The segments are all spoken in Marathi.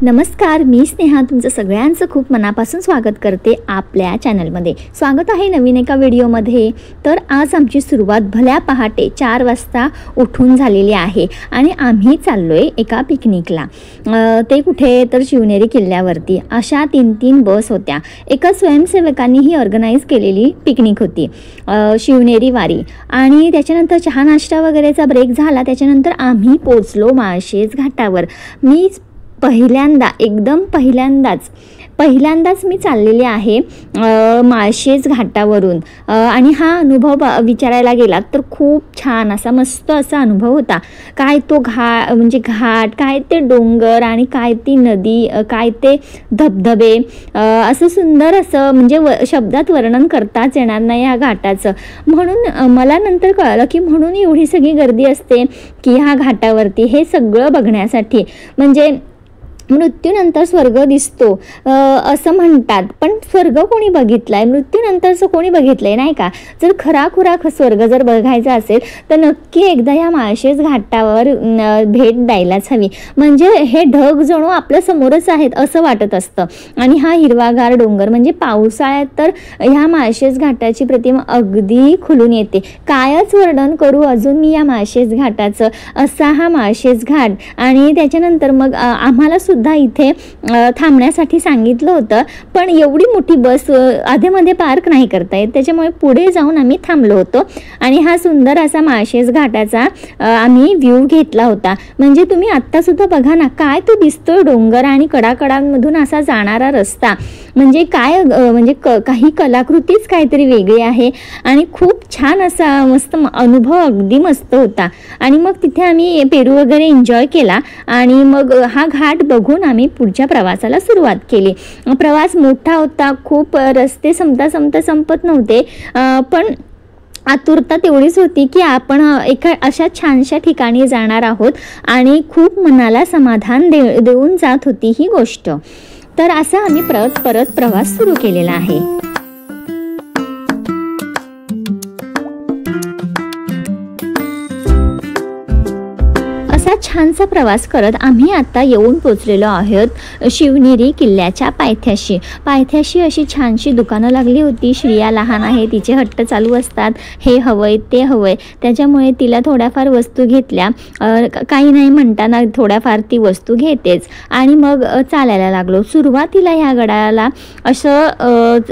नमस्कार, मी स्नेहा तुमचं सगळ्यांचं खूप मनापासून स्वागत करते आपल्या चॅनलमध्ये। स्वागत आहे नवीन एका व्हिडिओमध्ये। तर आज आमची सुरुवात भल्या पहाटे 4 वाजता उठून झालेली आहे आणि आम्ही चाललोय एका पिकनिकला। ते कुठे तर शिवनेरी किल्ल्यावरती। अशा 3 बस होत्या। एका स्वयंसेवकांनी ही ऑर्गनाइज केलेली पिकनिक होती, शिवनेरी वारी। आणि त्याच्यानंतर चहा नाश्ता वगैरेचा ब्रेक झाला। त्याच्यानंतर आम्ही पोहोचलो माळशेज घाटावर। मी एकदम पहिल्यांदाच मी चाललेले आहे माळशेज घाटावरून। आणि हा अनुभव विचारायला गेला तर खूप छान असा मस्त असा अनुभव होता। काय तो घाट, काय ते डोंगर आणि काय ती नदी, काय ते धबधबे, असं सुंदर असं म्हणजे शब्दात वर्णन करताच येणार नाही या घाटाचं। म्हणून मला नंतर कळलं की म्हणून एवढी सगळी गर्दी असते की ह्या घाटावरती हे सगळं बघण्यासाठी। म्हणजे मृत्यूनंतर स्वर्ग दिसतो असं म्हणतात, पण स्वर्ग कोणी बघितलाय? मृत्यूनंतरचं कोणी बघितलंय नाही का? जर खराखुरा स्वर्ग जर बघायचा असेल तर नक्की एकदा या माळशेज घाटावर भेट द्यायलाच हवी। म्हणजे हे ढग जणू आपल्या समोरच आहेत असं वाटत असतं। आणि हा हिरवागार डोंगर म्हणजे पावसाळ्यात तर ह्या माळशेज घाटाची प्रतिमा अगदी खुलून येते। कायच वर्णन करू अजून मी या माळशेज घाटाचं। असा हा माळशेज घाट। आणि त्याच्यानंतर मग आम्हाला इथे थांबण्यासाठी सांगितलं होतं, पण एवढी मोठी बस आधेमध्ये पार्क नाही करता येत, त्याच्यामुळे पुढे जाऊन आम्ही थांबलो होतो। आणि हा सुंदर असा माळशेज घाटाचा आम्ही व्ह्यू घेतला होता। म्हणजे तुम्ही आत्ता सुद्धा बघा ना, काय तो दिसतोय डोंगर आणि कडाकडांमधून असा जाणारा रस्ता। म्हणजे काय म्हणजे काही कलाकृतीच काहीतरी वेगळी आहे आणि खूप छान असा मस्त अनुभव, अगदी मस्त होता। आणि मग तिथे आम्ही पेरू वगैरे एन्जॉय केला आणि मग हा घाट बघून आम्ही पुढच्या प्रवासाला सुरुवात केली। प्रवास मोठा होता, खूप रस्ते संपत नव्हते, पण आतुरता तेवढीच होती की आपण एका अशा छानशा ठिकाणी जाणार आहोत आणि खूप मनाला समाधान देऊन जात होती ही गोष्ट। तर असा आम्ही परत प्रवास सुरू केलेला आहे। छानसा प्रवास करत आम्ही आता येऊन पोचलेलो आहोत शिवनेरी किल्ल्याच्या पायथ्याशी अशी छानशी दुकानं लागली होती। श्रिया लहान आहे, तिचे हट्ट चालू असतात, हे हवंय ते हवंय, त्याच्यामुळे तिला थोड्याफार वस्तू घेतल्या। काही नाही म्हणताना थोड्याफार ती वस्तू घेतेच। आणि मग चालायला लागलो। सुरुवातीला ह्या गडाला असं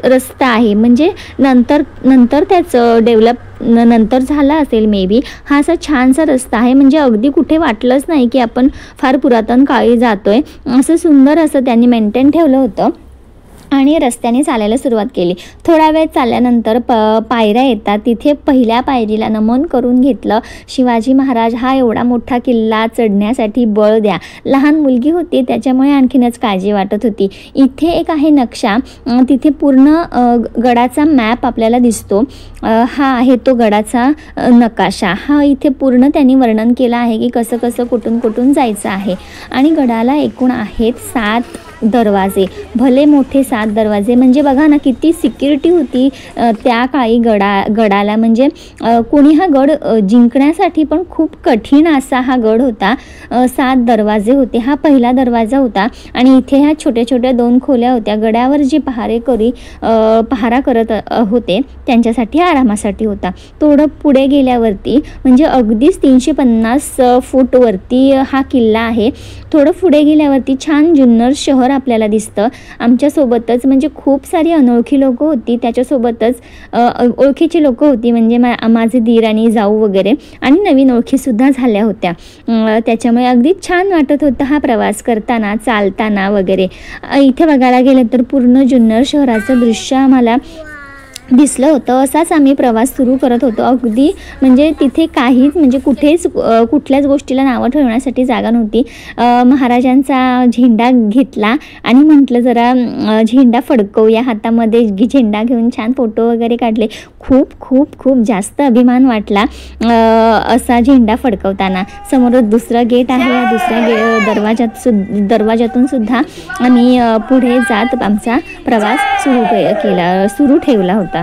रस्ता आहे, म्हणजे नंतर त्याचं डेव्हलप नंतर झाला असेल मे बी। हा असा छानसा रस्ता आहे, म्हणजे अगदी कुठे वाटलंच नाही की आपण फार पुरातन काळी जातोय। असं सुंदर असं त्यांनी मेंटेन ठेवलं होतं आणि रस्त्याने चालायला सुरुवात केली। थोडा वेळ चालल्यानंतर पायऱ्या येतात। तिथे पहिल्या पायरीला नमन करून घेतलं। शिवाजी महाराज हा एवढा मोठा किल्ला चढण्यासाठी बळ द्या। लहान मुलगी होती त्याच्यामुळे आणखीनच काळजी वाटत होती। इथे एक आहे नक्षा, तिथे पूर्ण गडाचा मॅप आपल्याला दिसतो। हा आहे तो गडाचा नकाशा। हा इथे पूर्ण त्यांनी वर्णन केलं आहे की कसं कुठून जायचं आहे। आणि गडाला एकूण आहेत 7 दरवाजे, भले मोठे 7 दरवाजे। म्हणजे बघा ना किती सिक्युरिटी होती त्या काळी गडाला। म्हणजे कोणी हा गड जिंकण्यासाठी पण खूप कठीण असा हा गड होता। 7 दरवाजे होते। हा पहिला दरवाजा होता आणि इथे ह्या छोट्या 2 खोल्या होत्या। गडावर जे पहारा करत होते त्यांच्यासाठी आरामासाठी होता। थोडं पुढे गेल्यावरती म्हणजे अगदीच 350 फूट वरती हा किल्ला आहे। थोडं पुढे गेल्यावरती छान जुन्नर शहर आपल्याला दिसतं। आमच्यासोबतच म्हणजे खूप सारी अनोळखी लोकं होती, त्याच्यासोबतच ओळखीची लोकं होती, म्हणजे माझे दीर आणि जाऊ वगैरे, आणि नवीन ओळखीसुद्धा झाल्या होत्या। त्याच्यामुळे अगदी छान वाटत होता हा प्रवास करताना, चालताना वगैरे। इथे बघायला गेलं तर पूर्ण जुन्नर शहराचं दृश्य आम्हाला दिसलं होतं। असाच आम्ही प्रवास सुरू करत होतो। अगदी म्हणजे तिथे काहीच म्हणजे कुठल्याच गोष्टीला नावं ठेवण्यासाठी जागा नव्हती। महाराजांचा झेंडा घेतला आणि म्हटलं जरा झेंडा फडकवूया, हातामध्ये झेंडा घेऊन छान फोटो वगैरे काढले। खूप जास्त अभिमान वाटला असा झेंडा फडकवताना। समोरच दुसरं गेट आहे, या दुसऱ्या दरवाजातून सुद्धा आम्ही पुढे जात आमचा प्रवास सुरू ठेवला होता।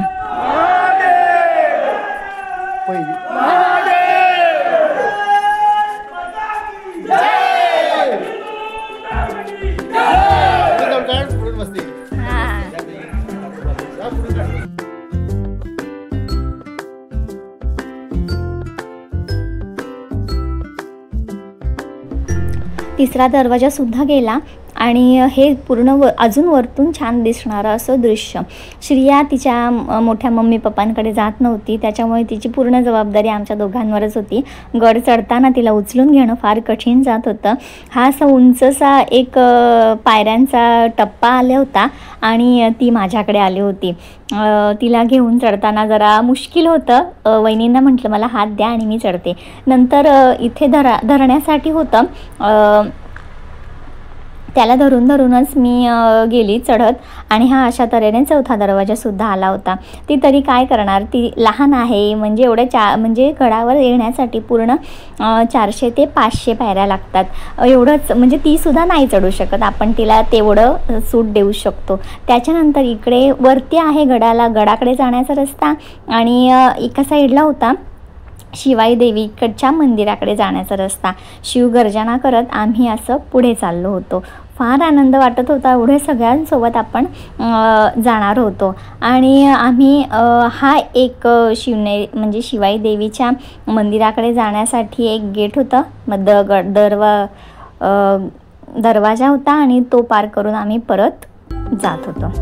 तिसरा दरवाजा सुद्धा गेला आणि हे पूर्ण अजून वरतून छान दिसणारं असं दृश्य. श्रिया तिच्या मोठ्या मम्मी पप्पांकडे जात नव्हती, त्याच्यामुळे तिची पूर्ण जबाबदारी आमच्या दोघांवरच होती. गड चढताना तिला उचलून घेणं फार कठीण जात होतं. हा असा उंचसा एक पायऱ्यांचा टप्पा आला होता आणि ती माझ्याकडे आली होती. तिला घेऊन चढताना जरा मुश्किल होतं. वहिनींना म्हटलं मला हात द्या आणि मी चढते. नंतर इथे धरण्यासाठी होतं, त्याला धरूनच मी गेली चढत आणि हा अशा तऱ्हेने चौथा दरवाजासुद्धा आला होता. ती तरी काय करणार, ती लहान आहे. म्हणजे एवढ्या म्हणजे गडावर येण्यासाठी पूर्ण 400 ते 500 पायऱ्या लागतात. एवढंच म्हणजे तीसुद्धा नाही चढू शकत. आपण तिला तेवढं सूट देऊ शकतो. त्याच्यानंतर इकडे वरती आहे गडाकडे जाण्याचा रस्ता आणि एका साईडला होता शिवाई देवीकडच्या मंदिराकडे जाण्याचा रस्ता. शिवगर्जना करत आम्ही असं पुढे चाललो होतो. फार आनंद वाटत होता. एवढे सगळ्यांसोबत आपण जाणार होतो आणि आम्ही हा एक म्हणजे शिवाई देवीच्या मंदिराकडे जाण्यासाठी एक गेट होतं, दरवाजा होता आणि तो पार करून आम्ही परत जात होतो.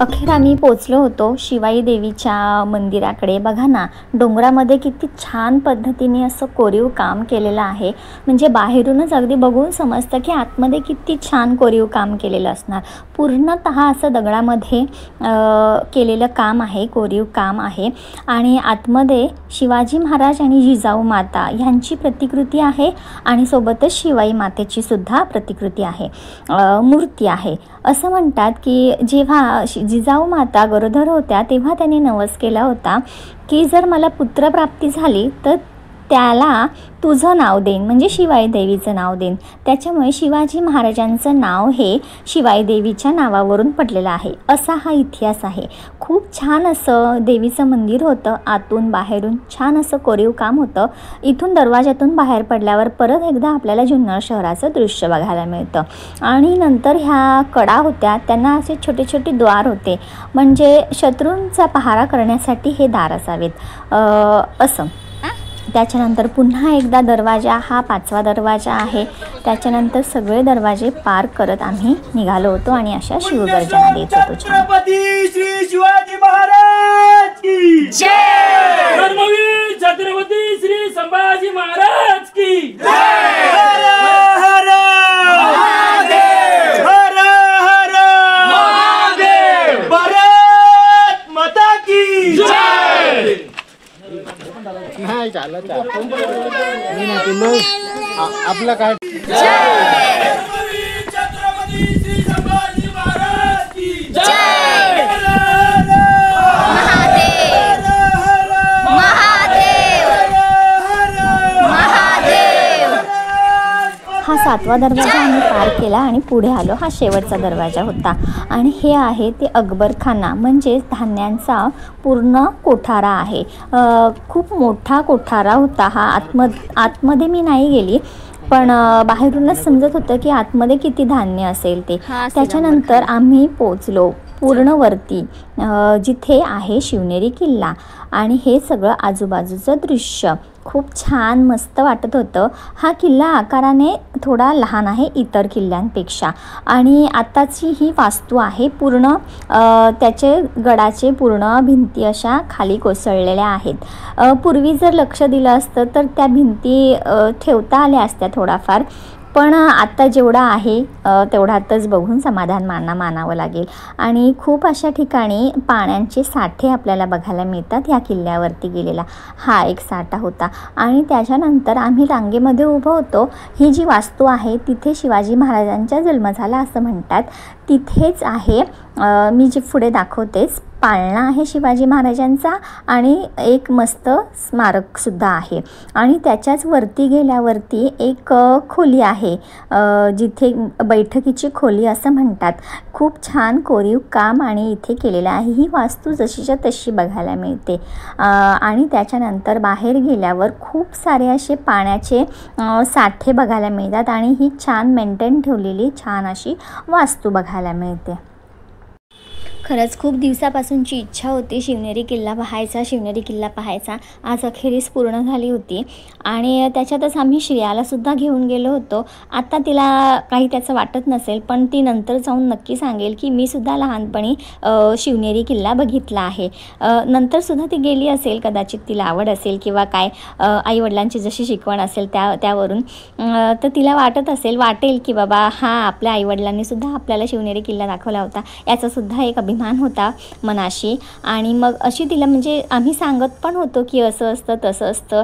अखेर आम्ही पोचलो होतो शिवाई देवीच्या मंदिराकडे. बघा ना, डोंगरामध्ये किती छान पद्धतीने असं कोरीव काम केलेलं आहे. म्हणजे बाहेरूनच अगदी बघून समजतं की आतमध्ये किती छान कोरीव काम केलेलं असणार. पूर्णतः असं दगडामध्ये केलेलं काम आहे, कोरीव काम आहे. आणि आतमध्ये शिवाजी महाराज आणि जिजाऊ माता ह्यांची प्रतिकृती आहे आणि सोबतच शिवाई मातेची सुद्धा प्रतिकृती आहे, मूर्ती आहे. असं म्हणतात की जेव्हा जिजाऊ माता गरोदर होत्या तेव्हा त्यांनी नवस केला होता की जर मला पुत्रप्राप्ती झाली तर त्याला तुझं नाव देईन, म्हणजे शिवाई देवीचं नाव देईन. त्याच्यामुळे शिवाजी महाराजांचं नाव हे शिवाई देवीच्या नावावरून पडलेलं आहे, असा हा इतिहास आहे. खूप छान असं देवीचं मंदिर होतं. आतून बाहेरून छान असं कोरीव काम होतं. इथून दरवाजातून बाहेर पडल्यावर परत एकदा आपल्याला जुन्नर शहराचं दृश्य बघायला मिळतं. आणि नंतर ह्या कडा होत्या, त्यांना असे छोटे छोटे द्वार होते, म्हणजे शत्रूंचा पहारा करण्यासाठी हे दार असावेत असं. त्याच्यानंतर पुन्हा एकदा दरवाजा, हा 5वा दरवाजा आहे. त्याच्यानंतर सगळे दरवाजे पार करत आम्ही निघालो होतो आणि अशा शिवगर्जना देत होतो. छत्रपती श्री शिवाजी महाराज की जय. धर्मवीर छत्रपती श्री संभाजी महाराज की जय. हर हर महादेव, हर हर महादेव, भारत माता की जय. नाही चालत आपलं काय छत्रपती श्री संभाजी महाराज की जय. हा 7वा दरवाजा आम्ही पार केला आणि पुढे आलो. हा शेवटचा दरवाजा होता आणि हे आहे ते अकबरखाना, म्हणजे धान्यांचा पूर्ण कोठारा आहे. खूप मोठा कोठारा होता हा. आतमध्ये मी नाही गेली, पण बाहेरूनच समजत होतं की आतमध्ये किती धान्य असेल ते. त्याच्यानंतर आम्ही पोचलो पूर्ण वरती, जिथे आहे शिवनेरी किल्ला. आणि हे सगळं आजूबाजूचं दृश्य खूप छान मस्त वाटत होतं. हा किल्ला आकाराने थोडा लहान आहे इतर किल्ल्यांपेक्षा. आणि आत्ताची ही वास्तू आहे पूर्ण, त्याचे गडाचे पूर्ण भिंती अशा खाली कोसळलेल्या आहेत. पूर्वी जर लक्ष दिलं असतं तर त्या भिंती ठेवता आल्या असत्या थोडाफार, पण आता जेवढा आहे तेवढ्यातच बघून समाधान मानावं लागेल. आणि खूप अशा ठिकाणी पाण्याचे साठे आपल्याला बघायला मिळतात. ह्या किल्ल्यावरती गेलेला हा एक साठा होता. आणि त्याच्यानंतर आम्ही रांगेमध्ये उभं होतो. ही जी वास्तू आहे तिथे शिवाजी महाराजांचा जन्म झाला असं म्हणतात. तिथेच आहे मी जे पुढे दाखवतेच पाळणा आहे शिवाजी महाराजांचा आणि एक मस्त स्मारकसुद्धा आहे आणि त्याच्याच वरती गेल्यावरती एक खोली आहे, जिथे बैठकीची खोली असं म्हणतात. खूप छान कोरीव काम आणि इथे केलेलं आहे. ही वास्तू जशीच्या तशी बघायला मिळते. आणि त्याच्यानंतर बाहेर गेल्यावर खूप सारे असे पाण्याचे साठे बघायला मिळतात आणि ही छान मेंटेन ठेवलेली छान अशी वास्तू बघायला मिळते. खरंच खूप दिवसापासूनची इच्छा होती शिवनेरी किल्ला पाहायचा. आज अखेरीस पूर्ण झाली होती आणि त्याच्यातच आम्ही श्रेयालासुद्धा घेऊन गेलो होतो. आता तिला काही त्याचं वाटत नसेल, पण ती नंतर जाऊन नक्की सांगेल की मी सुद्धा लहानपणी शिवनेरी किल्ला बघितला आहे. नंतरसुद्धा ती गेली असेल, कदाचित तिला आवड असेल किंवा काय आईवडिलांची जशी शिकवण असेल त्यावरून तर तिला वाटेल की बाबा हां, आपल्या आईवडिलांनीसुद्धा आपल्याला शिवनेरी किल्ला दाखवला होता, याचासुद्धा एक अभिमान होता मनाशी. आणि मग अशी तिला म्हणजे आम्ही सांगत पण होतो की असं असतं तसं असतं.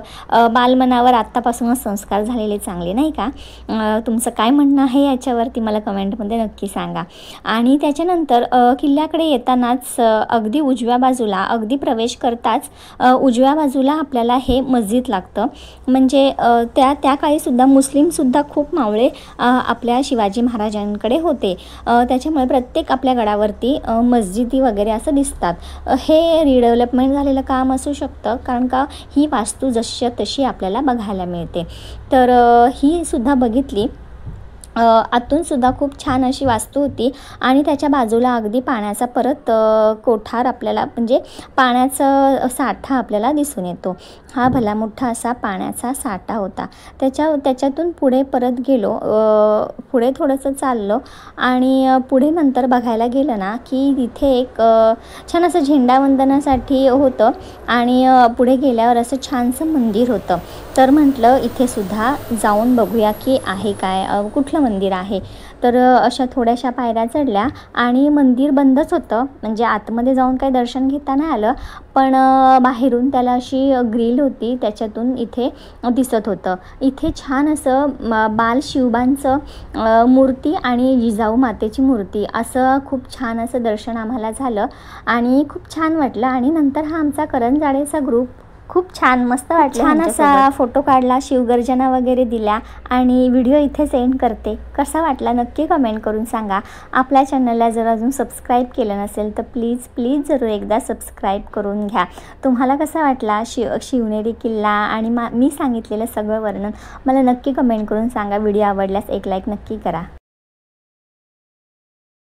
बालमनावर आत्तापासूनच संस्कार झालेले चांगले, नाही का? तुमचं काय म्हणणं आहे याच्यावरती मला कमेंटमध्ये नक्की सांगा. आणि त्याच्यानंतर किल्ल्याकडे येतानाच अगदी उजव्या बाजूला, अगदी प्रवेश करताच उजव्या बाजूला आपल्याला हे मस्जिद लागतं. म्हणजे त्या काळीसुद्धा मुस्लिमसुद्धा खूप मावळे आपल्या शिवाजी महाराजांकडे होते. त्याच्यामुळे प्रत्येक आपल्या गडावरती मस्जिदी वगैरे असं दिसतात. हे रिडेव्हलपमेंट झालेलं काम असू शकतं, कारण का ही वास्तू जशी तशी आपल्याला बघायला मिळते. तर ही सुद्धा बघितली. आतूनसुद्धा खूप छान अशी वास्तू होती आणि त्याच्या बाजूला अगदी पाण्याचा परत कोठार आपल्याला म्हणजे पाण्याचा साठा आपल्याला दिसून येतो. हा भला मोठा असा पाण्याचा साठा होता. त्याच्यातून पुढे परत गेलो, पुढे थोडंसं चाललो आणि पुढे नंतर बघायला गेलं ना की तिथे एक छान असं झेंडावंदनासाठी होतं आणि पुढे गेल्यावर असं छानसं मंदिर होतं. तर म्हटलं इथे सुद्धा जाऊन बघूया की आहे काय, कुठलं मंदिर आहे. तर अशा थोड्याशा पायऱ्या चढल्या आणि मंदिर बंदच होतं, म्हणजे आतमध्ये जाऊन काही दर्शन घेता नाही आलं, पण बाहेरून त्याला अशी ग्रिल होती, त्याच्यातून इथे दिसत होतं. इथे छान असं बाल शिवबांचं मूर्ती आणि जिजाऊ मातेची मूर्ती असं खूप छान असं दर्शन आम्हाला झालं आणि खूप छान वाटलं. आणि नंतर हा आमचा करंजाडेचा ग्रुप खूप छान मस्त वाटलं. छान असा फोटो काढला, शिवगर्जना वगैरे दिल्या आणि व्हिडिओ इथे सेंड करते. कसा वाटला नक्की कमेंट करून सांगा. आपल्या चॅनलला जर अजून सबस्क्राईब केलं नसेल तर प्लीज जरूर एकदा सबस्क्राईब करून घ्या. तुम्हाला कसा वाटला शिवनेरी किल्ला आणि मी सांगितलेलं सगळं वर्णन मला नक्की कमेंट करून सांगा. व्हिडिओ आवडल्यास एक लाईक नक्की करा.